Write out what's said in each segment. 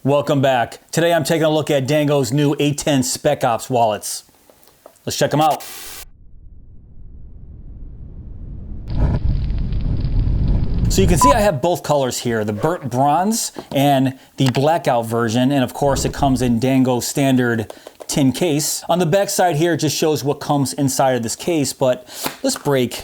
Welcome back. Today I'm taking a look at Dango's new A10 Spec Ops wallets. Let's check them out. So you can see I have both colors here, the burnt bronze and the blackout version, and of course it comes in Dango's standard tin case. On the back side here, it just shows what comes inside of this case, but let's break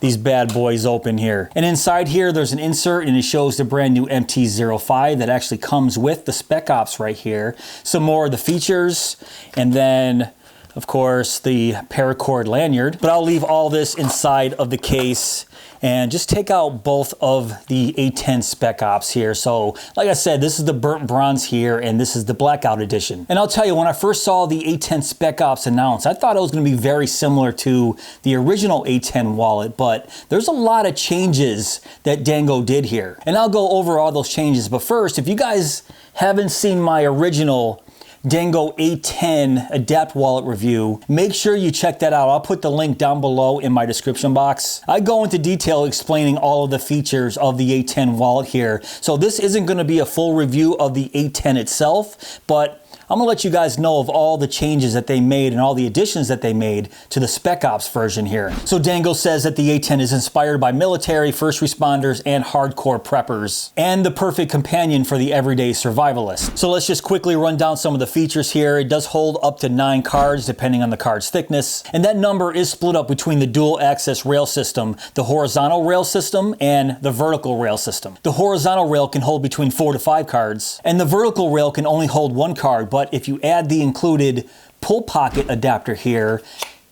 these bad boys open here. And inside here, there's an insert and it shows the brand new MT-05 that actually comes with the Spec Ops right here. Some more of the features, and then of course the paracord lanyard. But I'll leave all this inside of the case and just take out both of the A10 Spec Ops here. So like I said, this is the burnt bronze here and this is the blackout edition. And I'll tell you, when I first saw the A10 Spec Ops announced, I thought it was gonna be very similar to the original A10 wallet, but there's a lot of changes that Dango did here. And I'll go over all those changes. But first, if you guys haven't seen my original Dango A10 Adapt Wallet review, make sure you check that out. I'll put the link down below in my description box. I go into detail explaining all of the features of the A10 wallet here. So this isn't going to be a full review of the A10 itself, but I'm gonna let you guys know of all the changes that they made and all the additions that they made to the Spec Ops version here. So Dango says that the A10 is inspired by military, first responders, and hardcore preppers, and the perfect companion for the everyday survivalist. So let's just quickly run down some of the features here. It does hold up to 9 cards depending on the card's thickness, and that number is split up between the dual access rail system, the horizontal rail system, and the vertical rail system. The horizontal rail can hold between 4 to 5 cards, and the vertical rail can only hold 1 card, but if you add the included pull pocket adapter here,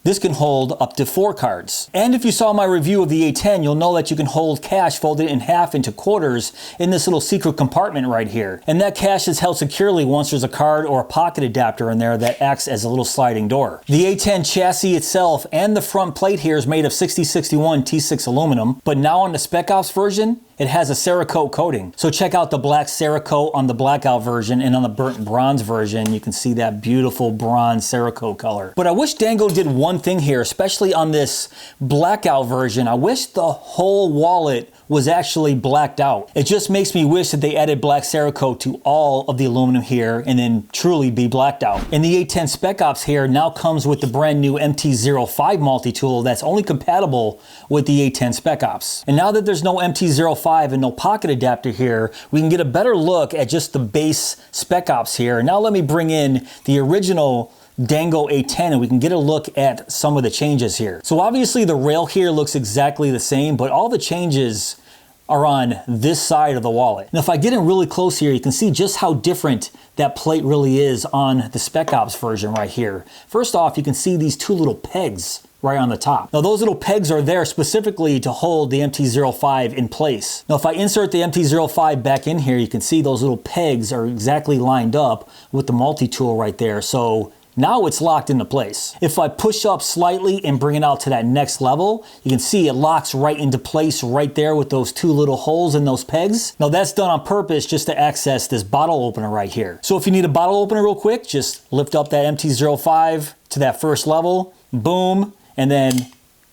this can hold up to 4 cards. And if you saw my review of the A10, you'll know that you can hold cash folded in half into quarters in this little secret compartment right here. And that cash is held securely once there's a card or a pocket adapter in there that acts as a little sliding door. The A10 chassis itself and the front plate here is made of 6061 T6 aluminum, but now on the Spec Ops version, it has a Cerakote coating. So check out the black Cerakote on the blackout version, and on the burnt bronze version, you can see that beautiful bronze Cerakote color. But I wish Dango did one thing here, especially on this blackout version. I wish the whole wallet was actually blacked out. It just makes me wish that they added black Cerakote to all of the aluminum here and then truly be blacked out. And the A10 Spec Ops here now comes with the brand new MT-05 multi-tool that's only compatible with the A10 Spec Ops. And now that there's no MT-05 and no pocket adapter here, we can get a better look at just the base Spec Ops here. Now let me bring in the original Dango A10 and we can get a look at some of the changes here. So obviously the rail here looks exactly the same, but all the changes are on this side of the wallet. Now if I get in really close here, you can see just how different that plate really is on the Spec Ops version right here. First off, you can see these 2 little pegs right on the top. Now those little pegs are there specifically to hold the MT-05 in place. Now if I insert the MT-05 back in here, you can see those little pegs are exactly lined up with the multi-tool right there. So now it's locked into place. If I push up slightly and bring it out to that next level, you can see it locks right into place right there with those 2 little holes in those pegs. Now that's done on purpose just to access this bottle opener right here. So if you need a bottle opener real quick, just lift up that MT-05 to that first level, boom, and then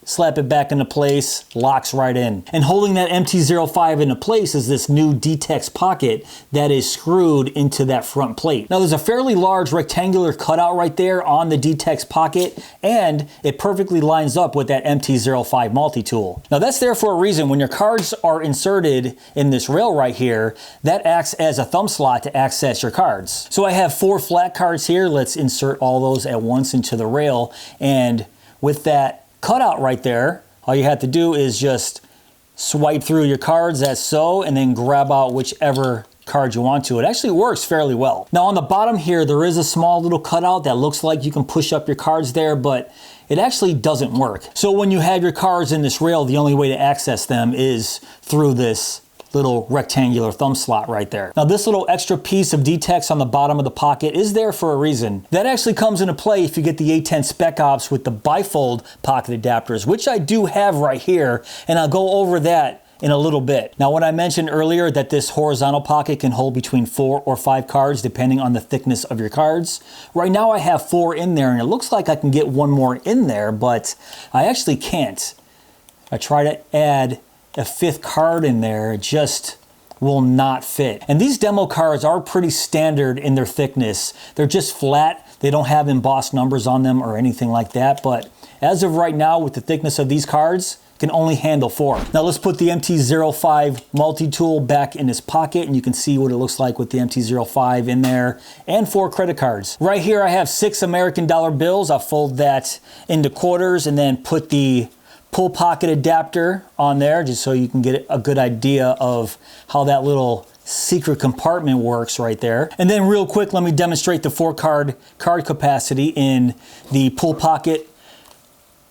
slap it back into place, locks right in. And holding that MT-05 into place is this new Detex pocket that is screwed into that front plate. Now there's a fairly large rectangular cutout right there on the Detex pocket, and it perfectly lines up with that MT-05 multi-tool. Now that's there for a reason. When your cards are inserted in this rail right here, that acts as a thumb slot to access your cards. So I have 4 flat cards here. Let's insert all those at once into the rail, and with that cutout right there, all you have to do is just swipe through your cards as so, and then grab out whichever card you want to. It actually works fairly well. Now on the bottom here, there is a small little cutout that looks like you can push up your cards there, but it actually doesn't work. So when you have your cards in this rail, the only way to access them is through this little rectangular thumb slot right there. Now this little extra piece of Detex on the bottom of the pocket is there for a reason. That actually comes into play if you get the A10 Spec Ops with the bifold pocket adapters, which I do have right here, and I'll go over that in a little bit. Now when I mentioned earlier that this horizontal pocket can hold between 4 or 5 cards depending on the thickness of your cards, right now I have 4 in there and it looks like I can get 1 more in there, but I actually can't. I try to add a 5th card in there, it just will not fit. And these demo cards are pretty standard in their thickness. They're just flat. They don't have embossed numbers on them or anything like that. But as of right now, with the thickness of these cards, can only handle 4. Now let's put the MT-05 multi-tool back in its pocket, and you can see what it looks like with the MT-05 in there, and 4 credit cards. Right here I have 6 American dollar bills. I'll fold that into quarters and then put the pull pocket adapter on there just so you can get a good idea of how that little secret compartment works right there. And then real quick, let me demonstrate the 4 card capacity in the pull pocket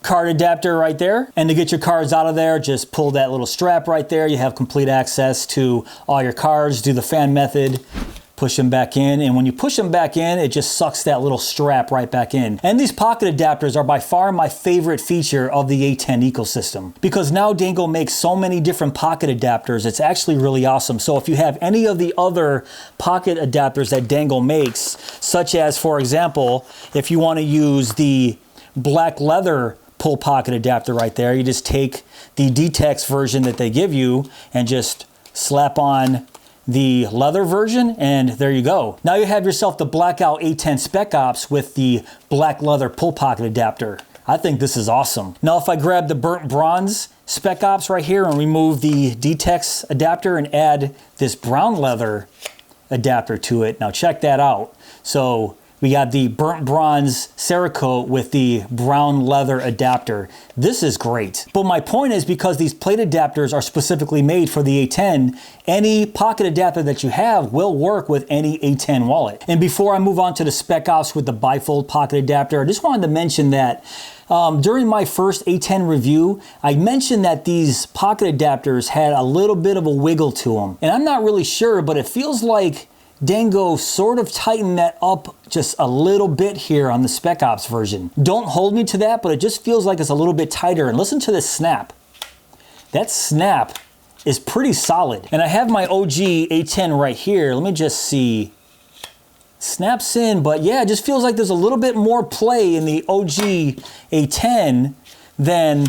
card adapter right there. And to get your cards out of there, just pull that little strap right there. You have complete access to all your cards. Do the fan method, push them back in, and when you push them back in, it just sucks that little strap right back in. And these pocket adapters are by far my favorite feature of the A10 ecosystem, because now Dango makes so many different pocket adapters. It's actually really awesome. So if you have any of the other pocket adapters that Dango makes, such as, for example, if you want to use the black leather pull pocket adapter right there, you just take the DTEX version that they give you and just slap on the leather version, and there you go. Now you have yourself the Blackout A10 Spec Ops with the black leather pull pocket adapter. I think this is awesome. Now if I grab the burnt bronze Spec Ops right here and remove the DTEX adapter and add this brown leather adapter to it, now check that out. So we got the burnt bronze Cerakote with the brown leather adapter. This is great. But my point is, because these plate adapters are specifically made for the A10, any pocket adapter that you have will work with any A10 wallet. And before I move on to the Spec Ops with the bifold pocket adapter, I just wanted to mention that during my first A10 review, I mentioned that these pocket adapters had a little bit of a wiggle to them. And I'm not really sure, but it feels like Dango sort of tightened that up just a little bit here on the Spec Ops version. Don't hold me to that, but it just feels like it's a little bit tighter. And listen to this snap. That snap is pretty solid. And I have my OG A10 right here. Let me just see. Snaps in, but yeah, it just feels like there's a little bit more play in the OG A10 than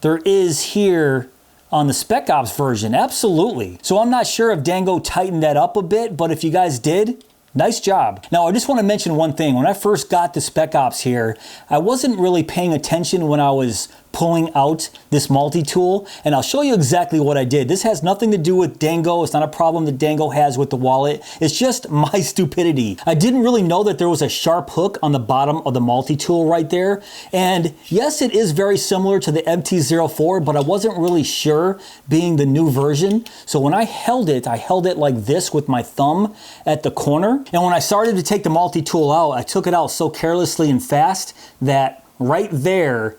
there is here on the Spec Ops version. Absolutely. So I'm not sure if Dango tightened that up a bit, but if you guys did, nice job. Now I just want to mention one thing. When I first got the Spec Ops here, I wasn't really paying attention when I was pulling out this multi-tool, and I'll show you exactly what I did. This has nothing to do with Dango. It's not a problem that Dango has with the wallet. It's just my stupidity. I didn't really know that there was a sharp hook on the bottom of the multi-tool right there. And yes, it is very similar to the MT-04, but I wasn't really sure, being the new version. So when I held it like this with my thumb at the corner. And when I started to take the multi-tool out, I took it out so carelessly and fast that right there,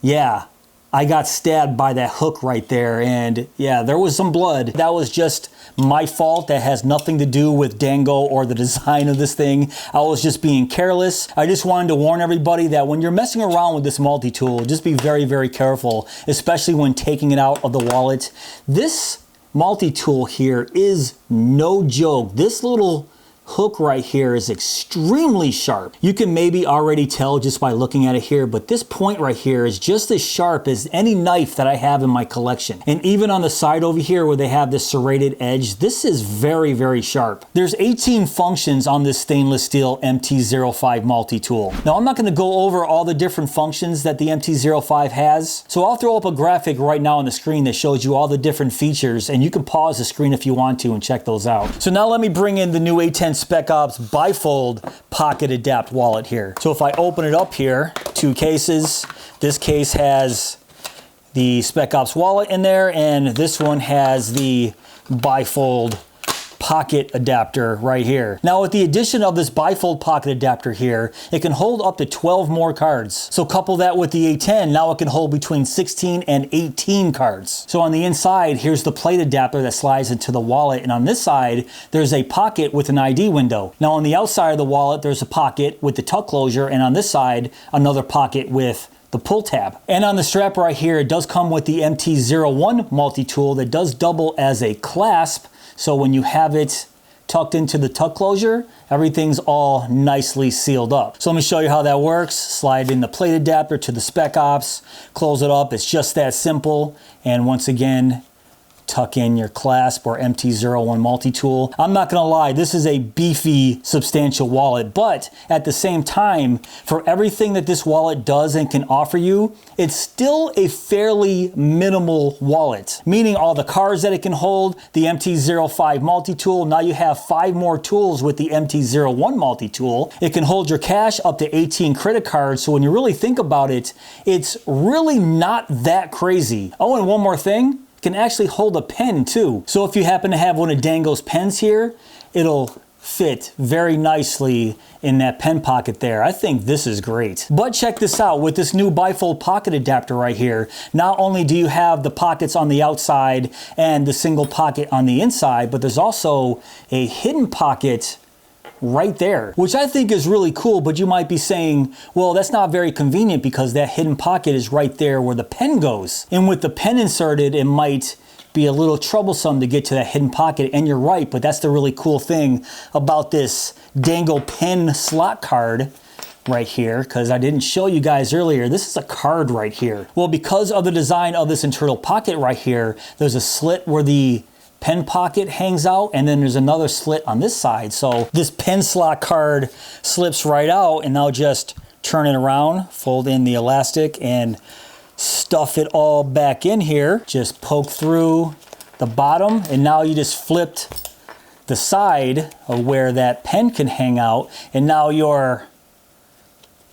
yeah, I got stabbed by that hook right there, and yeah, there was some blood. That was just my fault. That has nothing to do with Dango or the design of this thing. I was just being careless. I just wanted to warn everybody that when you're messing around with this multi-tool, just be very, very careful, especially when taking it out of the wallet. This multi-tool here is no joke. This little hook right here is extremely sharp. You can maybe already tell just by looking at it here, but this point right here is just as sharp as any knife that I have in my collection. And even on the side over here where they have this serrated edge, this is very, very sharp. There's 18 functions on this stainless steel MT-05 multi-tool. Now I'm not going to go over all the different functions that the MT-05 has, so I'll throw up a graphic right now on the screen that shows you all the different features, and you can pause the screen if you want to and check those out. So now let me bring in the new A10 Spec Ops bifold pocket adapt wallet here. So if I open it up here, 2 cases. This case has the Spec Ops wallet in there, and this one has the bifold pocket adapter right here. Now with the addition of this bifold pocket adapter here, it can hold up to 12 more cards. So couple that with the A10, now it can hold between 16 and 18 cards. So on the inside, here's the plate adapter that slides into the wallet, and on this side, there's a pocket with an ID window. Now on the outside of the wallet, there's a pocket with the tuck closure, and on this side, another pocket with the pull tab. And on the strap right here, it does come with the MT-01 multi-tool that does double as a clasp. So when you have it tucked into the tuck closure, everything's all nicely sealed up. So let me show you how that works. Slide in the plate adapter to the Spec Ops, close it up. It's just that simple. And once again, tuck in your clasp or MT-01 multi-tool. I'm not gonna lie, this is a beefy, substantial wallet, but at the same time, for everything that this wallet does and can offer you, it's still a fairly minimal wallet, meaning all the cards that it can hold, the MT-05 multi-tool, now you have 5 more tools with the MT-01 multi-tool. It can hold your cash up to 18 credit cards, so when you really think about it, it's really not that crazy. Oh, and one more thing, can actually hold a pen too. So if you happen to have one of Dango's pens here, it'll fit very nicely in that pen pocket there. I think this is great. But check this out, with this new bifold pocket adapter right here, not only do you have the pockets on the outside and the single pocket on the inside, but there's also a hidden pocket right there, which I think is really cool. But you might be saying, well, that's not very convenient because that hidden pocket is right there where the pen goes. And with the pen inserted, it might be a little troublesome to get to that hidden pocket. And you're right, but that's the really cool thing about this Dango pen slot card right here, because I didn't show you guys earlier. This is a card right here. Well, because of the design of this internal pocket right here, there's a slit where the pen pocket hangs out, and then there's another slit on this side. So this pen slot card slips right out, and now just turn it around, fold in the elastic, and stuff it all back in here. Just poke through the bottom, and now you just flipped the side of where that pen can hang out, and now your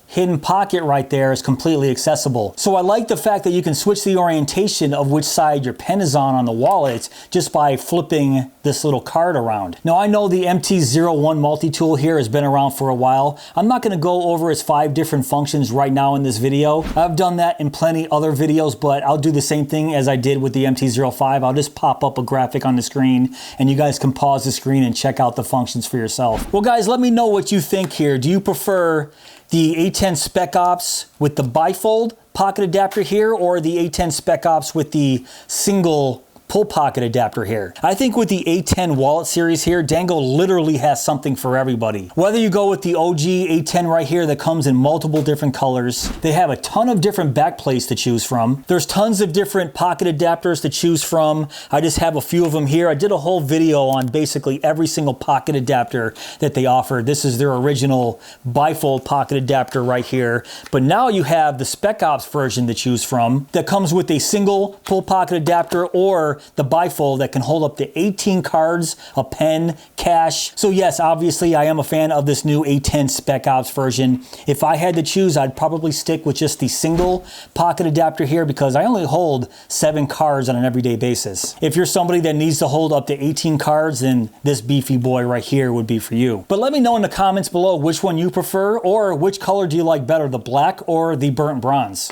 hidden pocket right there is completely accessible. So I like the fact that you can switch the orientation of which side your pen is on the wallet just by flipping this little card around. Now I know the MT-01 multi-tool here has been around for a while. I'm not gonna go over its 5 different functions right now in this video. I've done that in plenty other videos, but I'll do the same thing as I did with the MT-05. I'll just pop up a graphic on the screen and you guys can pause the screen and check out the functions for yourself. Well guys, let me know what you think here. Do you prefer the A10 Spec Ops with the bifold pocket adapter here, or the A10 Spec Ops with the single pull pocket adapter here? I think with the A10 wallet series here, Dango literally has something for everybody. Whether you go with the OG A10 right here that comes in multiple different colors, they have a ton of different back plates to choose from. There's tons of different pocket adapters to choose from. I just have a few of them here. I did a whole video on basically every single pocket adapter that they offer. This is their original bifold pocket adapter right here. But now you have the Spec Ops version to choose from that comes with a single pull pocket adapter, or the bifold that can hold up to 18 cards, a pen, cash. So yes, obviously I am a fan of this new A10 Spec Ops version. If I had to choose, I'd probably stick with just the single pocket adapter here because I only hold 7 cards on an everyday basis. If you're somebody that needs to hold up to 18 cards, then this beefy boy right here would be for you. But let me know in the comments below which one you prefer, or which color do you like better, the black or the burnt bronze?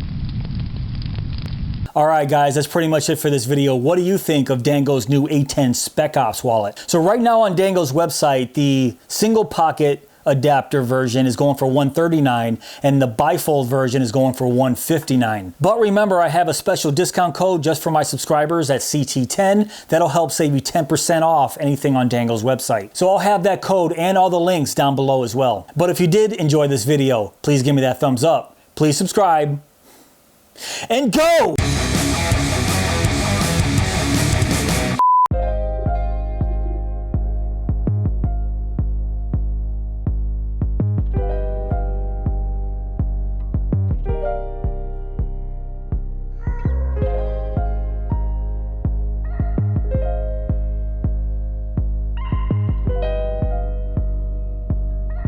All right, guys, that's pretty much it for this video. What do you think of Dango's new A10 Spec Ops wallet? So right now on Dango's website, the single pocket adapter version is going for $139 and the bifold version is going for $159. But remember, I have a special discount code just for my subscribers at CT10. That'll help save you 10% off anything on Dango's website. So I'll have that code and all the links down below as well. But if you did enjoy this video, please give me that thumbs up. Please subscribe and go!